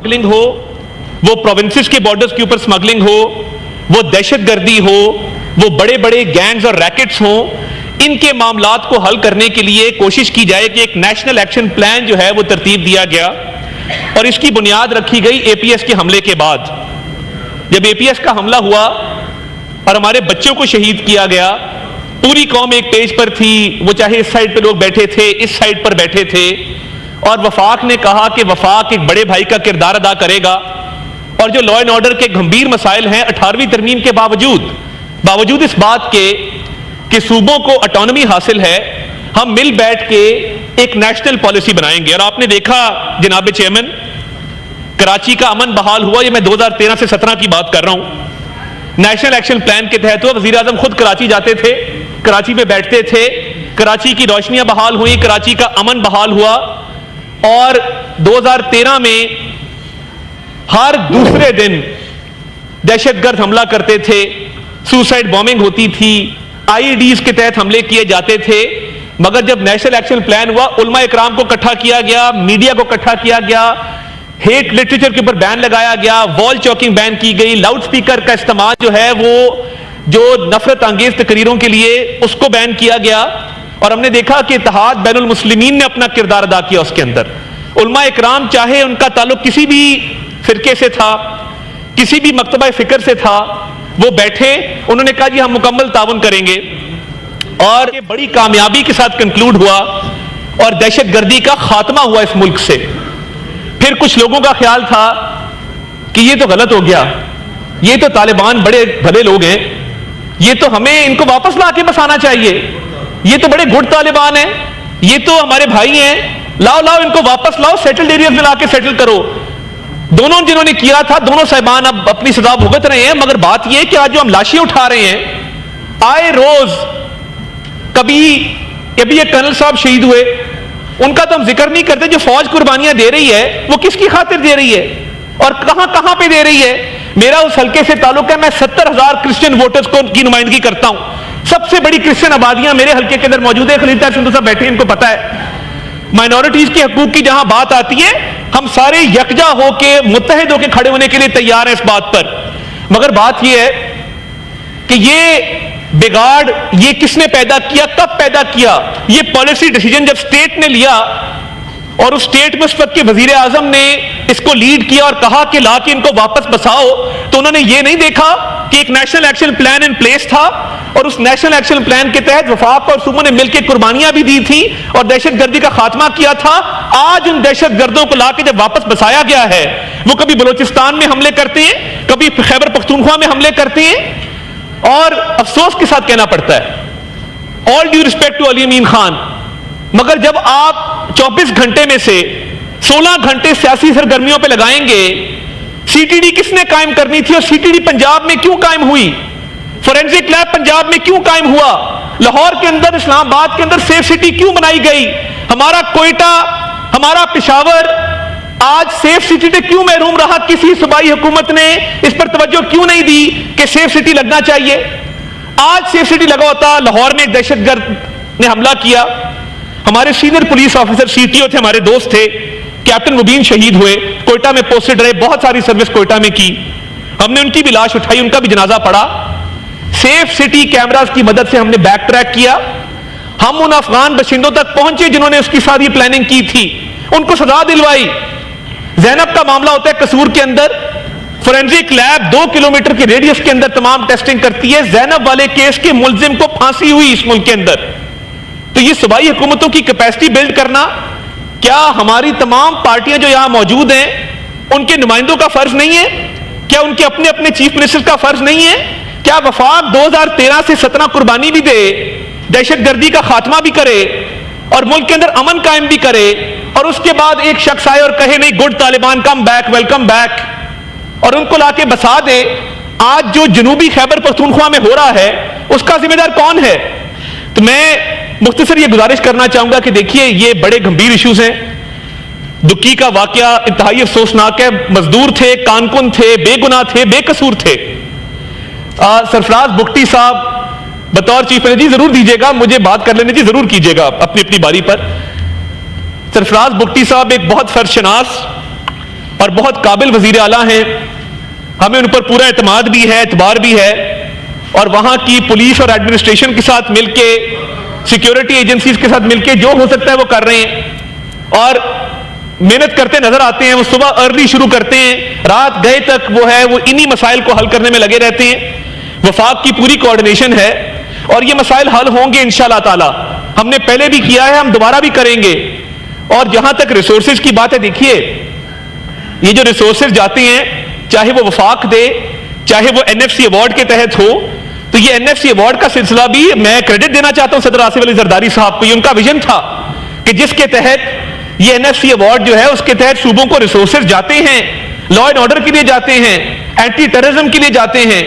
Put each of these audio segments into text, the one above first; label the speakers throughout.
Speaker 1: Smuggling हो, वो provinces के बॉर्डर्स के ऊपर स्मगलिंग हो, वो दहशत गर्दी हो, वो बड़े बड़े गैंग्स और रैकेट्स हों, इनके मामलात को हल करने के लिए कोशिश की जाए कि एक नेशनल एक्शन प्लान जो है वो तरतीब दिया गया। और इसकी बुनियाद रखी गई एपीएस के हमले के बाद। जब एपीएस का हमला हुआ और हमारे बच्चों को शहीद किया गया, पूरी कौम एक पेज पर थी, वो चाहे इस साइड पे लोग बैठे थे, इस साइड पर बैठे थे, और वफाक ने कहा कि वफाक एक बड़े भाई का किरदार अदा करेगा। और जो लॉ एंड ऑर्डर के गंभीर मसाइल हैं 18वीं तरमीम के बावजूद इस बात के कि सूबों को ऑटोनॉमी हासिल है, हम मिल बैठ के एक नेशनल पॉलिसी बनाएंगे। और आपने देखा जनाब चेयरमैन, कराची का अमन बहाल हुआ, ये मैं 2013 से 17 की बात कर रहा हूं। नेशनल एक्शन प्लान के तहत वजीर आजम खुद कराची जाते थे, कराची में बैठते थे, कराची की रोशनियां बहाल हुई, कराची का अमन बहाल हुआ। और 2013 में हर दूसरे दिन दहशतगर्द हमला करते थे, सुसाइड बॉम्बिंग होती थी, आईईडीज के तहत हमले किए जाते थे। मगर जब नेशनल एक्शन प्लान हुआ, उलमा इकराम को इकट्ठा किया गया, मीडिया को इकट्ठा किया गया, हेट लिटरेचर के ऊपर बैन लगाया गया, वॉल चॉकिंग बैन की गई, लाउड स्पीकर का इस्तेमाल जो है वो जो नफरत अंगेज तकरीरों के लिए उसको बैन किया गया। और हमने देखा कि इत्तेहाद बैनुल मुस्लिमीन ने अपना किरदार अदा किया उसके अंदर। उलमा इकराम, चाहे उनका ताल्लुक किसी भी फिरके से था, किसी भी मकतबा फिक्र से था, वो बैठे, उन्होंने कहा जी हम मुकम्मल ताउन करेंगे। और ये बड़ी कामयाबी के साथ कंक्लूड हुआ और दहशतगर्दी का खात्मा हुआ इस मुल्क से। फिर कुछ लोगों का ख्याल था कि ये तो गलत हो गया, ये तो तालिबान बड़े भले लोग हैं, ये तो हमें इनको वापस ला के बसाना चाहिए, ये तो बड़े गुड तालिबान हैं, ये तो हमारे भाई हैं, लाओ इनको वापस लाओ, सेटल्ड एरिया में ला के सेटल करो। दोनों जिन्होंने किया था, दोनों साहिबान अब अपनी सजा भुगत रहे हैं। मगर बात यह कि आज जो हम लाशें उठा रहे हैं, आए रोज कभी ये कर्नल साहब शहीद हुए, उनका तो हम जिक्र नहीं करते। जो फौज कुर्बानियां दे रही है वो किसकी खातिर दे रही है और कहां पे दे रही है? मेरा उस हल्के से ताल्लुक है, मैं 70,000 क्रिश्चियन वोटर्स की नुमाइंदगी करता हूं। सबसे बड़ी क्रिश्चियन आबादियां मेरे हल्के के अंदर मौजूद है। खलील सिंधु साहब बैठे, इनको पता है। माइनॉरिटीज के हकूक की जहां बात आती है, हम सारे यकजा होके मुत्तहिद होके खड़े होने के लिए तैयार हैं इस बात पर। मगर बात यह है कि ये बिगाड़ ये किसने पैदा किया, कब पैदा किया? ये पॉलिसी डिसीजन जब स्टेट ने लिया और उस स्टेट में उस वक्त के वजीर आजम ने इसको लीड किया और कहा कि ला के इनको वापस बसाओ, तो उन्होंने ये नहीं देखा कि एक national action plan in place था और उस नेशनल एक्शन प्लान के तहत वफाक और सूबों ने मिलकर कुर्बानियां भी दी थी और दहशतगर्दी का खात्मा किया था। आज उन दहशतगर्दों को लाके जब वापस बसाया गया है, वो कभी बलोचिस्तान में हमले करते हैं, कभी खैबर पख्तूनख्वा में हमले करते हैं। और अफसोस के साथ कहना पड़ता है, all due respect to Ali Amin Khan, मगर जब आप 24 घंटे में से 16 घंटे सियासी सरगर्मियों पे लगाएंगे, सीटीडी किसने कायम करनी थी और सीटीडी पंजाब में क्यों कायम हुई? फोरेंसिक लैब पंजाब में क्यों कायम हुआ? लाहौर के अंदर, इस्लामाबाद के अंदर सेफ सिटी क्यों बनाई गई? हमारा कोयटा, हमारा पेशावर आज सेफ सिटी से क्यों महरूम रहा? किसी सूबाई हुकूमत ने इस पर तवज्जो क्यों नहीं दी कि सेफ सिटी लगना चाहिए? आज सेफ सिटी लगा होता। लाहौर में एक दहशतगर्द ने हमला किया, हमारे सीनियर पुलिस ऑफिसर सीटीओ थे, हमारे दोस्त थे, कैप्टन मुबीन शहीद हुए, कोयटा में पोस्टेड रहे, बहुत सारी सर्विस कोयटा में की, हमने उनकी भी लाश उठाई, उनका भी जनाजा पड़ा। सेफ सिटी कैमरास की मदद से हमने बैक ट्रैक किया, हम उन अफगान बशिंदों तक पहुंचे जिन्होंने उसकी सारी प्लानिंग की थी, उनको सजा दिलवाई। ज़ैनब का मामला होता है कसूर के अंदर, फोरेंसिक लैब 2 किलोमीटर के रेडियस के अंदर तमाम टेस्टिंग करती है। ज़ैनब वाले केस के मुलजिम को फांसी हुई इस मुल्क के अंदर। तो ये सूबाई हुकूमतों की कैपेसिटी बिल्ड करना, क्या हमारी तमाम पार्टियां जो यहां मौजूद हैं उनके नुमाइंदों का फर्ज नहीं है? क्या उनके अपने अपने चीफ मिनिस्टर का फर्ज नहीं है? क्या वफाक 2013 से 17 कुर्बानी भी दे, दहशतगर्दी का खात्मा भी करे और मुल्क के अंदर अमन कायम भी करे, और उसके बाद एक शख्स आए और कहे नहीं good Taliban come back, welcome back, और उनको लाके बसा दे? आज जो जनूबी खैबर पख्तूनख्वा में हो रहा है उसका जिम्मेदार कौन है? तो मैं मुख्तसर ये गुजारिश करना चाहूंगा कि देखिए ये बड़े गंभीर इश्यूज हैं। दुक्की का वाकया इंतहाई अफसोसनाक है। मजदूर थे, कानकुन थे, बेगुनाह थे, बेकसूर थे। सरफराज बुगटी साहब बतौर चीफ मिनिस्टर, जी जरूर दीजिएगा, मुझे बात कर लेने जी, जरूर कीजिएगा अपनी अपनी बारी पर। सरफराज बुगटी साहब एक बहुत फर्शनास اور بہت قابل وزیر اعلیٰ ہیں، ہمیں ان پر پورا اعتماد بھی ہے، اعتبار بھی ہے، اور وہاں کی پولیس اور ایڈمنسٹریشن کے ساتھ مل کے، سیکیورٹی ایجنسیز کے ساتھ مل کے جو ہو سکتا ہے وہ کر رہے ہیں اور محنت کرتے نظر آتے ہیں۔ وہ صبح ارلی شروع کرتے ہیں، رات گئے تک وہ انہی مسائل کو حل کرنے میں لگے رہتے ہیں۔ وفاق کی پوری کوارڈینیشن ہے اور یہ مسائل حل ہوں گے انشاءاللہ تعالی۔ ہم نے پہلے بھی کیا ہے، ہم دوبارہ بھی کریں گے۔ اور جہاں تک ریسورسز کی بات ہے، دیکھیے یہ جو ریسورسز جاتے ہیں، چاہے وہ وفاق دے، چاہے وہ NFC ایوارڈ کے تحت ہو، تو یہ NFC ایوارڈ کا سلسلہ بھی میں کریڈٹ دینا چاہتا ہوں صدر آصف علی زرداری صاحب کو۔ یہ ان کا ویژن تھا کہ جس کے تحت یہ NFC ایوارڈ جو ہے اس کے تحت صوبوں کو ریسورسز جاتے ہیں، لا اینڈ آرڈر کے لیے جاتے ہیں، اینٹی ٹیررزم کے لیے جاتے ہیں۔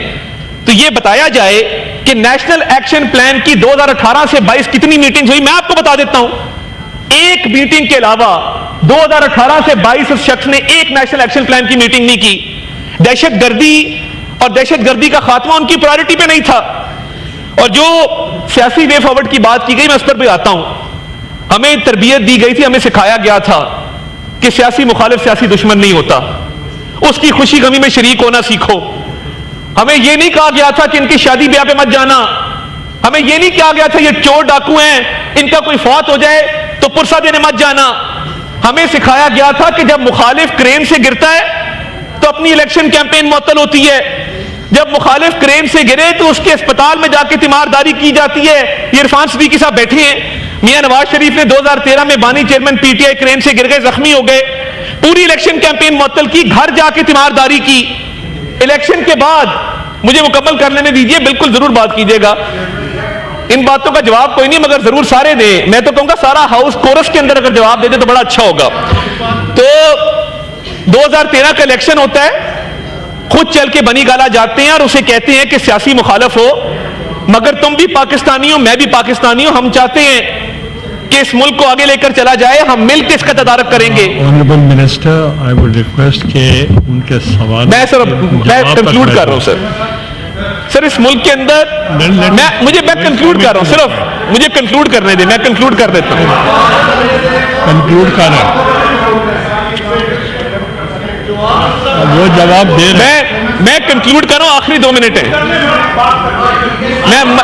Speaker 1: تو یہ بتایا جائے کہ نیشنل ایکشن پلان کی 2018 سے 22 کتنی میٹنگز ہوئی، میں آپ کو بتا دیتا ہوں۔ ایک میٹنگ کے علاوہ 2018 سے 22 اس شخص نے ایک نیشنل ایکشن پلان کی میٹنگ نہیں کی۔ دہشت گردی اور دہشت گردی کا خاتمہ ان کی پرائرٹی پہ نہیں تھا۔ اور جو سیاسی وے فارورڈ کی بات کی گئی، میں اس پر بھی آتا ہوں۔ ہمیں تربیت دی گئی تھی، ہمیں سکھایا گیا تھا کہ سیاسی مخالف سیاسی دشمن نہیں ہوتا، اس کی خوشی غمی میں شریک ہونا سیکھو۔ ہمیں یہ نہیں کہا گیا تھا کہ ان کی شادی بیاہ پہ مت جانا، ہمیں یہ نہیں کہا گیا تھا یہ چور ڈاکو ہیں، ان کا کوئی فوت ہو جائے تو پرسہ دینے مت جانا۔ ہمیں سکھایا گیا تھا کہ جب مخالف کرین سے گرتا ہے تو اپنی الیکشن کیمپین معطل ہوتی ہے، جب مخالف کرین سے گرے تو اس کے اسپتال میں جا کے تیمارداری کی جاتی ہے۔ یہ عرفان صدیقی صاحب بیٹھے ہیں، میاں نواز شریف نے 2013 میں بانی چیئرمین PTI کرین سے گر گئے، زخمی ہو گئے، پوری الیکشن کیمپین معطل کی، گھر جا کے تیمارداری کی۔ الیکشن کے بعد مجھے مکمل کر لینے دیجئے، بالکل ضرور بات کیجئے گا، ان باتوں کا جواب کوئی نہیں مگر ضرور سارے دیں۔ میں تو کہوں گا سارا ہاؤس کورس کے اندر اگر جواب دے دے تو بڑا اچھا ہوگا۔ تو 2013 کا الیکشن ہوتا ہے، خود چل کے بنی گالا جاتے ہیں اور اسے کہتے ہیں کہ سیاسی مخالف ہو، مگر تم بھی پاکستانی ہو، میں بھی پاکستانی ہوں، ہم چاہتے ہیں کہ اس ملک کو آگے لے کر چلا جائے، ہم مل کے اس کا تدارک کریں گے۔
Speaker 2: Honourable minister, I would request کہ ان کے سوال
Speaker 1: میں کنکلوڈ کر رہا ہوں سر اس ملک کے اندر میں کنکلوڈ کر رہا ہوں، صرف مجھے کنکلوڈ کرنے دیں، میں کنکلوڈ کر دیتا ہوں۔
Speaker 2: کنکلوڈ کر رہا وہ جواب دے رہے ہیں،
Speaker 1: میں کنکلوڈ کر رہا ہوں، آخری 2 منٹ ہیں،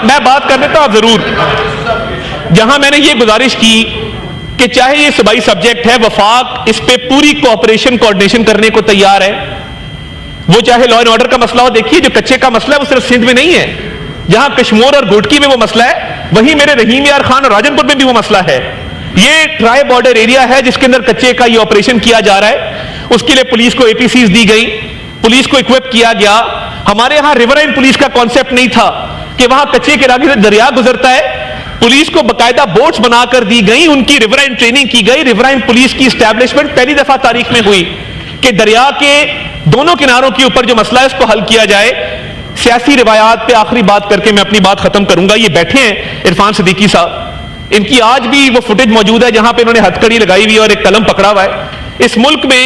Speaker 1: میں بات کر دیتا ہوں آپ ضرور۔ جہاں میں نے یہ گزارش کی کہ چاہے یہ صوبائی سبجیکٹ ہے، وفاق اس پہ پوری کوآپریشن کوارڈینیشن کرنے کو تیار ہے، وہ چاہے لا اینڈ آرڈر کا مسئلہ ہو۔ دیکھیے جو کچے کا مسئلہ ہے وہ صرف سندھ میں نہیں ہے، جہاں کشمور اور گوٹکی میں وہ مسئلہ ہے، وہیں میرے رحیم یار خان اور راجن پور میں بھی وہ مسئلہ ہے۔ یہ ٹرائی بارڈر ایریا ہے جس کے اندر کچے کا یہ آپریشن کیا جا رہا ہے، اس کے لیے پولیس کو APCs دی گئی، پولیس کو اکوپ کیا گیا۔ ہمارے ہاں ریورائن پولیس کا کانسیپٹ نہیں تھا کہ وہاں کچے کے علاقے سے دریا گزرتا ہے، پولیس کو باقاعدہ بوٹس بنا کر دی گئی، ان کی ریورائن ٹریننگ کی گئی۔ ریورائن پولیس کی اسٹیبلشمنٹ پہلی دفعہ تاریخ میں ہوئی کہ دریا کے دونوں کناروں کے اوپر جو مسئلہ ہے اس کو حل کیا جائے۔ سیاسی روایات پہ آخری بات کر کے میں اپنی بات ختم کروں گا۔ یہ بیٹھے ہیں عرفان صدیقی صاحب، ان کی آج بھی وہ فوٹیج موجود ہے جہاں پہ انہوں نے ہتھ کڑی لگائی ہوئی اور ایک قلم پکڑا ہوا ہے۔ اس ملک میں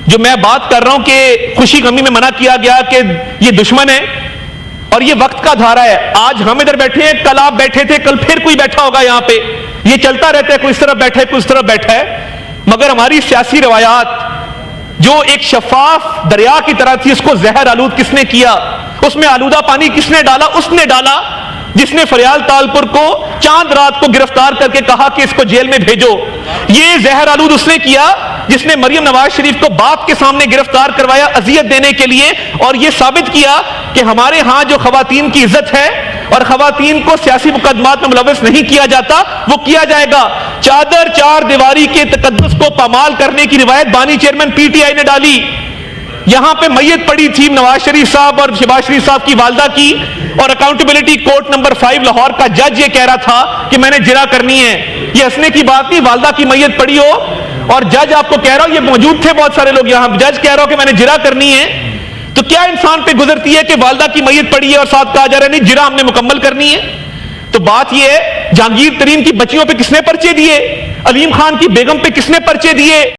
Speaker 1: جو میں بات کر رہا ہوں کہ خوشی غمی میں منع کیا گیا کہ یہ دشمن ہے اور یہ وقت کا دھارا ہے، آج ہم ادھر بیٹھے ہیں، کل آپ بیٹھے تھے، کل پھر کوئی بیٹھا ہوگا یہاں پہ، یہ چلتا رہتا ہے، کوئی اس طرف بیٹھا ہے، کوئی اس طرف بیٹھا ہے، مگر ہماری سیاسی روایات جو ایک شفاف دریا کی طرح تھی، اس کو زہر آلود کس نے کیا، اس میں آلودہ پانی کس نے ڈالا؟ اس نے ڈالا جس نے فریال تالپور کو چاند رات کو گرفتار کر کے کہا کہ اس کو جیل میں بھیجو۔ یہ زہر آلود اس نے کیا جس نے مریم نواز شریف کو باپ کے سامنے گرفتار کروایا اذیت دینے کے لیے، اور یہ ثابت کیا کہ ہمارے ہاں جو خواتین کی عزت ہے اور خواتین کو سیاسی مقدمات میں ملوث نہیں کیا جاتا، وہ کیا جائے گا۔ چادر چار دیواری کے تقدس کو پامال کرنے کی روایت بانی چیئرمین PTI نے ڈالی۔ یہاں پہ میت پڑی تھی نواز شریف صاحب اور شہباز شریف صاحب کی والدہ کی، اور اکاؤنٹیبلٹی کورٹ نمبر 5 لاہور کا جج یہ کہہ رہا تھا کہ میں نے جرا کرنی ہے۔ یہ ہنسنے کی بات نہیں، والدہ کی میت پڑی ہو اور جج آپ کو کہہ رہا ہو، یہ موجود تھے بہت سارے لوگ یہاں، جج کہہ رہا ہو کہ میں نے جرا کرنی ہے، تو کیا انسان پہ گزرتی ہے کہ والدہ کی میت پڑی ہے اور ساتھ کہا جا رہا ہے نہیں جرا ہم نے مکمل کرنی ہے؟ تو بات یہ ہے جہانگیر ترین کی بچیوں پہ کس نے پرچے دیے، علیم خان کی بیگم پہ کس نے پرچے دیے؟